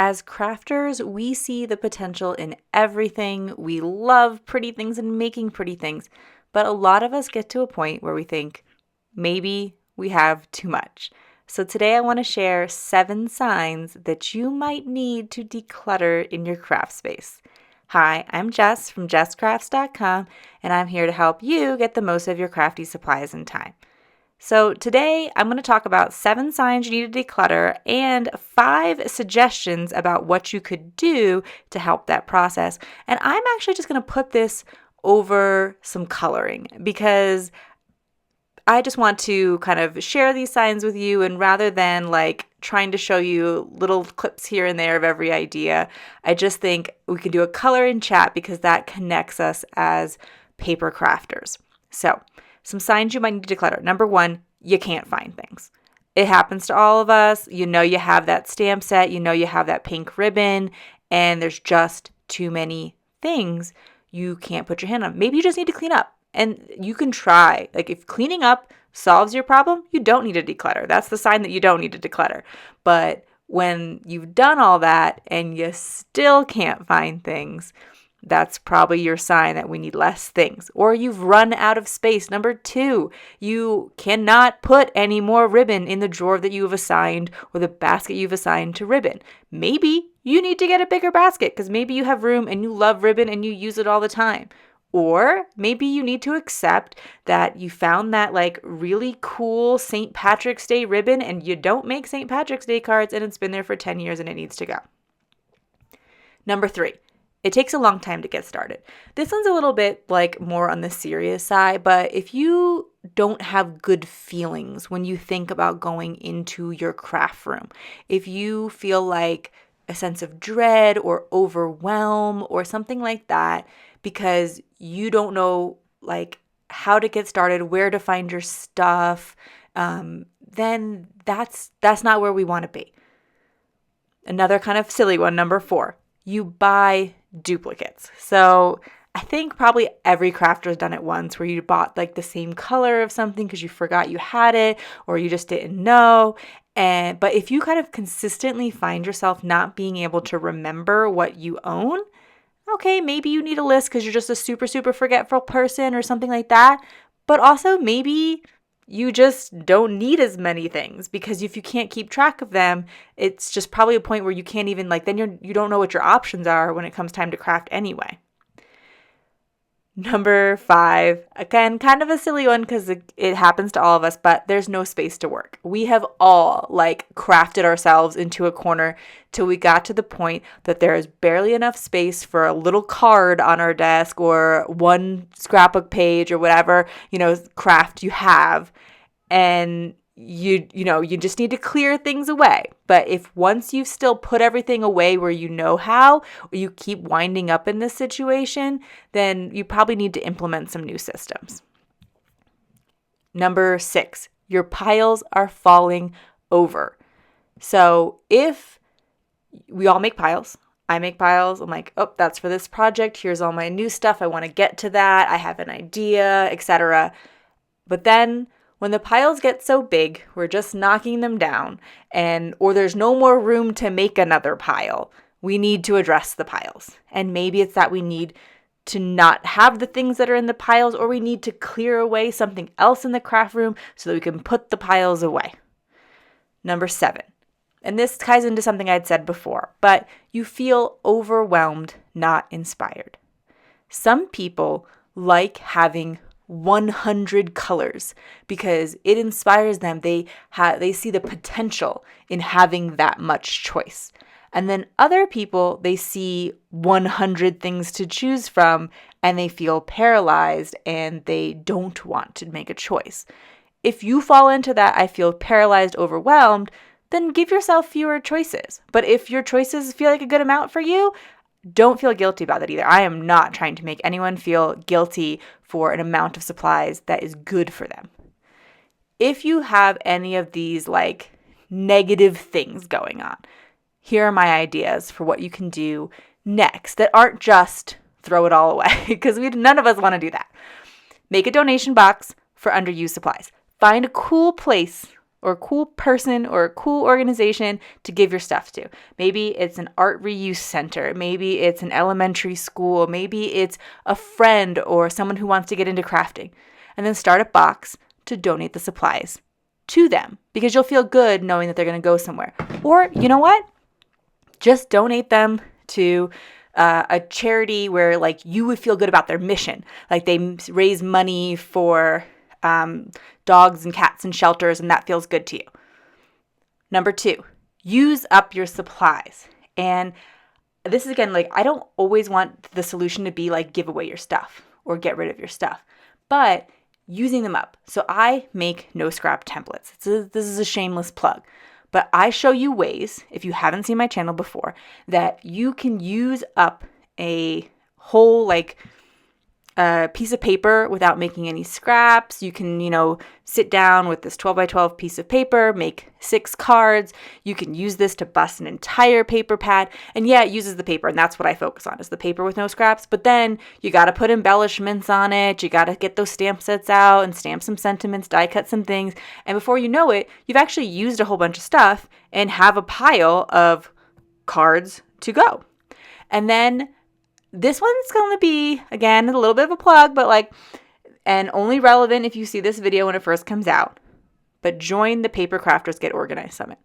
As crafters, we see the potential in everything. We love pretty things and making pretty things, but a lot of us get to a point where we think maybe we have too much. So today I want to share 7 signs that you might need to declutter in your craft space. Hi, I'm Jess from JessCrafts.com, and I'm here to help you get the most of your crafty supplies and time. So today I'm going to talk about 7 signs you need to declutter and 5 suggestions about what you could do to help that process. And I'm actually just going to put this over some coloring because I just want to kind of share these signs with you, and rather than like trying to show you little clips here and there of every idea, I just think we can do a coloring chat because that connects us as paper crafters. So some signs you might need to declutter. Number 1, you can't find things. It happens to all of us. You know you have that stamp set, you know you have that pink ribbon, and there's just too many things you can't put your hand on. Maybe you just need to clean up. And you can try. Like if cleaning up solves your problem, you don't need to declutter. That's the sign that you don't need to declutter. But when you've done all that and you still can't find things, that's probably your sign that we need less things. Or you've run out of space. Number 2, you cannot put any more ribbon in the drawer that you have assigned or the basket you've assigned to ribbon. Maybe you need to get a bigger basket because maybe you have room and you love ribbon and you use it all the time. Or maybe you need to accept that you found that like really cool St. Patrick's Day ribbon and you don't make St. Patrick's Day cards and it's been there for 10 years and it needs to go. Number 3, it takes a long time to get started. This one's a little bit like more on the serious side, but if you don't have good feelings when you think about going into your craft room, if you feel like a sense of dread or overwhelm or something like that, because you don't know like how to get started, where to find your stuff, then that's not where we want to be. Another kind of silly one, number 4, you buy duplicates. So I think probably every crafter has done it once where you bought like the same color of something because you forgot you had it or you just didn't know. But if you kind of consistently find yourself not being able to remember what you own, okay, maybe you need a list because you're just a super, super forgetful person or something like that. But also maybe you just don't need as many things because if you can't keep track of them, it's just probably a point where you can't even then you don't know what your options are when it comes time to craft anyway. Number 5, again, kind of a silly one because it happens to all of us, but there's no space to work. We have all crafted ourselves into a corner till we got to the point that there is barely enough space for a little card on our desk or one scrapbook page or whatever, craft you have. And you just need to clear things away. But if once you've still put everything away where you know how, or you keep winding up in this situation, then you probably need to implement some new systems. Number 6, your piles are falling over. So if we all make piles, I make piles, I'm like, oh, that's for this project. Here's all my new stuff. I want to get to that. I have an idea, etc. But then when the piles get so big, we're just knocking them down, or there's no more room to make another pile, we need to address the piles. And maybe it's that we need to not have the things that are in the piles, or we need to clear away something else in the craft room so that we can put the piles away. Number 7, and this ties into something I'd said before, but you feel overwhelmed, not inspired. Some people like having 100 colors because it inspires them. They see the potential in having that much choice. And then other people, they see 100 things to choose from and they feel paralyzed and they don't want to make a choice. If you fall into that, I feel paralyzed, overwhelmed, then give yourself fewer choices. But if your choices feel like a good amount for you, don't feel guilty about that either. I am not trying to make anyone feel guilty for an amount of supplies that is good for them. If you have any of these negative things going on, here are my ideas for what you can do next that aren't just throw it all away because none of us want to do that. Make a donation box for underused supplies. Find a cool place or a cool person or a cool organization to give your stuff to. Maybe it's an art reuse center. Maybe it's an elementary school. Maybe it's a friend or someone who wants to get into crafting. And then start a box to donate the supplies to them, because you'll feel good knowing that they're going to go somewhere. Or, you know what? Just donate them to a charity where like you would feel good about their mission. Like they raise money for dogs and cats and shelters, and that feels good to you. Number 2, use up your supplies. And this is again, like I don't always want the solution to be like give away your stuff or get rid of your stuff, but using them up. So I make no scrap templates. This is a shameless plug. But I show you ways, if you haven't seen my channel before, that you can use up a whole like piece of paper without making any scraps. You can, sit down with this 12 by 12 piece of paper, make 6 cards. You can use this to bust an entire paper pad. And yeah, it uses the paper, and that's what I focus on, is the paper with no scraps. But then you got to put embellishments on it. You got to get those stamp sets out and stamp some sentiments, die cut some things. And before you know it, you've actually used a whole bunch of stuff and have a pile of cards to go. And then this one's going to be, again, a little bit of a plug, but and only relevant if you see this video when it first comes out. But join the Paper Crafters Get Organized Summit.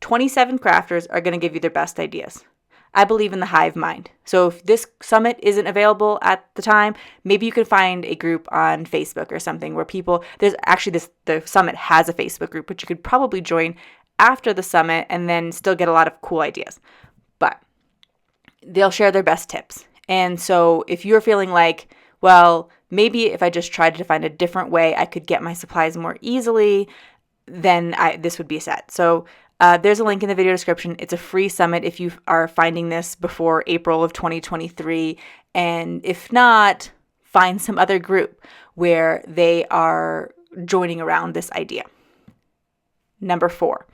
27 crafters are going to give you their best ideas. I believe in the hive mind. So if this summit isn't available at the time, maybe you can find a group on Facebook or something where the summit has a Facebook group, which you could probably join after the summit and then still get a lot of cool ideas. But they'll share their best tips. And so if you're feeling like, well, maybe if I just tried to find a different way I could get my supplies more easily, then this would be a set. So there's a link in the video description. It's a free summit if you are finding this before April of 2023. And if not, find some other group where they are joining around this idea. Number 4,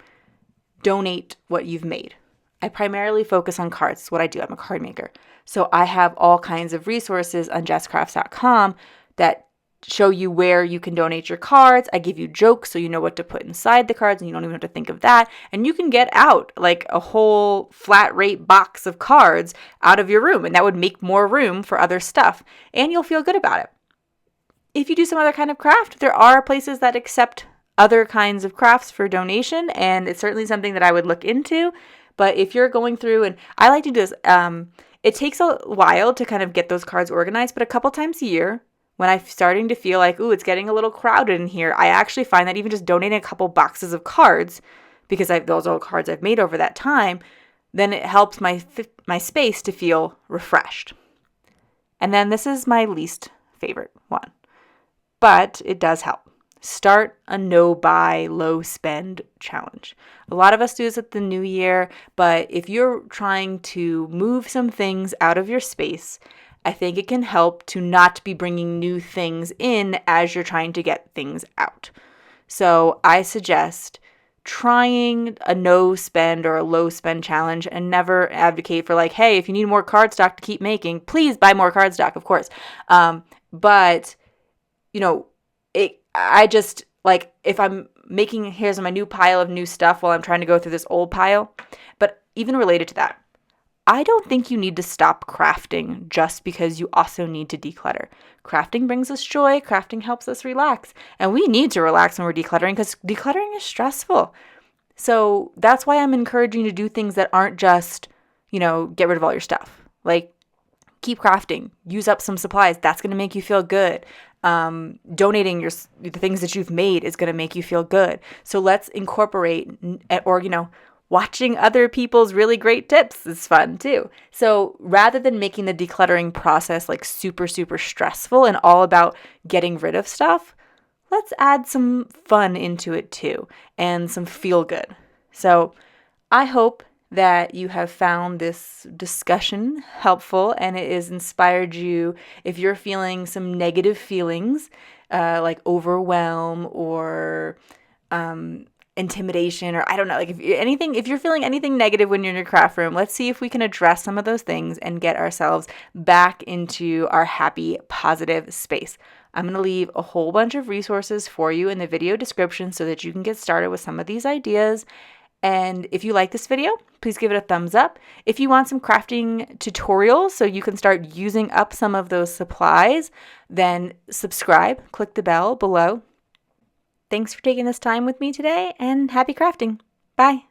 donate what you've made. I primarily focus on cards. That's what I do. I'm a card maker. So I have all kinds of resources on jesscrafts.com that show you where you can donate your cards. I give you jokes so you know what to put inside the cards and you don't even have to think of that. And you can get out like a whole flat rate box of cards out of your room, and that would make more room for other stuff. And you'll feel good about it. If you do some other kind of craft, there are places that accept other kinds of crafts for donation, and it's certainly something that I would look into. But if you're going through, and I like to do this, it takes a while to kind of get those cards organized, but a couple times a year, when I'm starting to feel like, ooh, it's getting a little crowded in here, I actually find that even just donating a couple boxes of cards, because those are cards I've made over that time, then it helps my space to feel refreshed. And then this is my least favorite one, but it does help. Start a no-buy, low-spend challenge. A lot of us do this at the new year, but if you're trying to move some things out of your space, I think it can help to not be bringing new things in as you're trying to get things out. So I suggest trying a no-spend or a low-spend challenge, and never advocate for like, hey, if you need more cardstock to keep making, please buy more cardstock, of course. But, I just, like, if I'm making, here's my new pile of new stuff while I'm trying to go through this old pile. But even related to that, I don't think you need to stop crafting just because you also need to declutter. Crafting brings us joy. Crafting helps us relax. And we need to relax when we're decluttering, because decluttering is stressful. So that's why I'm encouraging you to do things that aren't just, get rid of all your stuff. Like, keep crafting. Use up some supplies. That's going to make you feel good. Donating the things that you've made is going to make you feel good. So let's incorporate, or, watching other people's really great tips is fun too. So rather than making the decluttering process like super, super stressful and all about getting rid of stuff, let's add some fun into it too, and some feel good. So I hope that you have found this discussion helpful and it has inspired you. If you're feeling some negative feelings, like overwhelm or intimidation, or I don't know, like if you're feeling anything negative when you're in your craft room, let's see if we can address some of those things and get ourselves back into our happy, positive space. I'm going to leave a whole bunch of resources for you in the video description so that you can get started with some of these ideas. And if you like this video, please give it a thumbs up. If you want some crafting tutorials so you can start using up some of those supplies, then subscribe, click the bell below. Thanks for taking this time with me today, and happy crafting. Bye.